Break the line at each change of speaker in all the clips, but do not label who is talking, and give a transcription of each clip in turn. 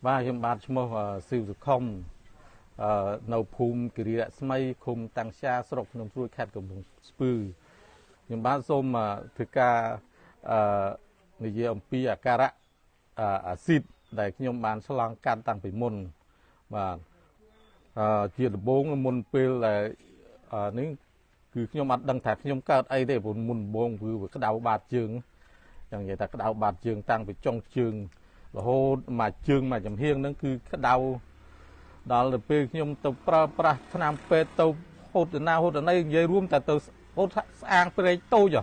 và hiện bạn mua siêu thực không nấu phum cái gìស្មីឃុំតាំងសាស្រុកក្នុងស្រួយខេត្តកំពង់ស្ពឺខ្ញុំបានសូមធ្វើការនិយាយអំពីអាការៈអាស៊ីតដែលខ្ញុំបានឆ្លងកាត់តាំងពីមុនបាទជាដំបូងមុនពេលនេះគឺខ្ញុំអត់ដឹងថាខ្ញុំកើតអីទេព្រោះមុនដំបូងគឺវាក្តៅបាតជើងយ៉ាងនិយាយថាក្តៅបាតជើងតាំងពីចុងជើងរហូតមកជើងមកចំហៀងហ្នឹងគឺក្តៅដល់ទៅពេលខ្ញុំទៅប្រើប្រាស់ថ្នាំពេទ្យទៅហូតទៅណាហូតទៅណីនិយាយរួមតែទៅហូតស្អាងព្រែកតូច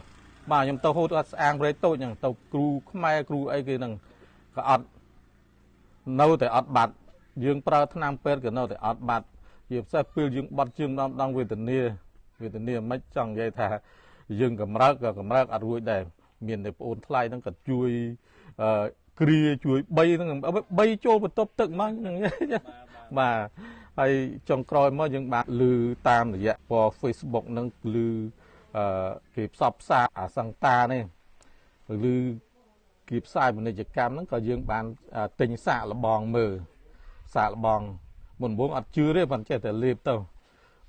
បាទខ្ញុំទៅហូតស្អាងព្រែកតូចហ្នឹងទៅគ្រូខ្មែរគ្រូអីគេហ្នឹងក៏អត់នៅតែអត់បាត់យើងប្រើថ្នាំពេទ្យក៏នៅតែអត់បាត់ជាពិសេសពេលយើងបាត់ជើងដងវេទនាមិនចង់និយាយថាយើងកម្រើកក៏កម្រើកអត់រួចដែរមានតែប្អូនថ្លៃហ្នឹងក៏ជួយគ្រាជួយ3ហ្នឹង3ចូលបន្ទប់ទឹកមកហ្នឹងបាទហើយចុងក្រោយមកយើងបានឮតាមរយៈពណ៌ Facebook ហ្នឹងឮគេផ្សព្វផ្សាយអាសង្តានេះឬគេផ្សាយពាណិជ្ជកម្មហ្នឹងក៏យើងបានទិញសាកល្បងមើលសាកល្បងមុនបងអត់ជឿទេប៉ុន្តែចេះតែលេបទៅ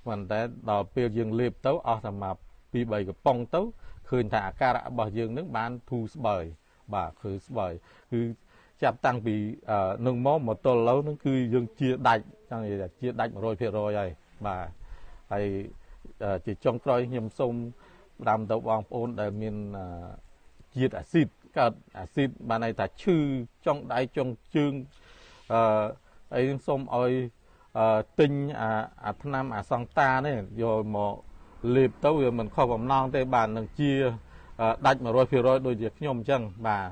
ប៉ុន្តែដល់ពេលយើងលេបទៅអស់តែមក2 3កំប៉ុងទៅឃើញថាអាការៈរបស់យើងនឹងបានធូរស្បើយបាទគឺស្បើយគឺចាប់តាំងពីនឹងមកទល់ឥឡូវហ្នឹងគឺយើងជាដាច់ចង់និយាយថាជាដាច់ 100% ហើយបាទហើយជាចុងក្រោយខ្ញុំសូមផ្ដាំទៅបងប្អូនដែលមានជាតិអាស៊ីតកើតអាស៊ីតបានន័យថាឈឺចុងដៃចុងជើងអីសូមឲ្យទិញអាថ្នាំអាសង្តានេះយកមកលេបទៅវាមិនខុសបំណងទេបាទនឹងជាដាច់ 100% ដូចជាខ្ញុំអញ្ចឹងបាទ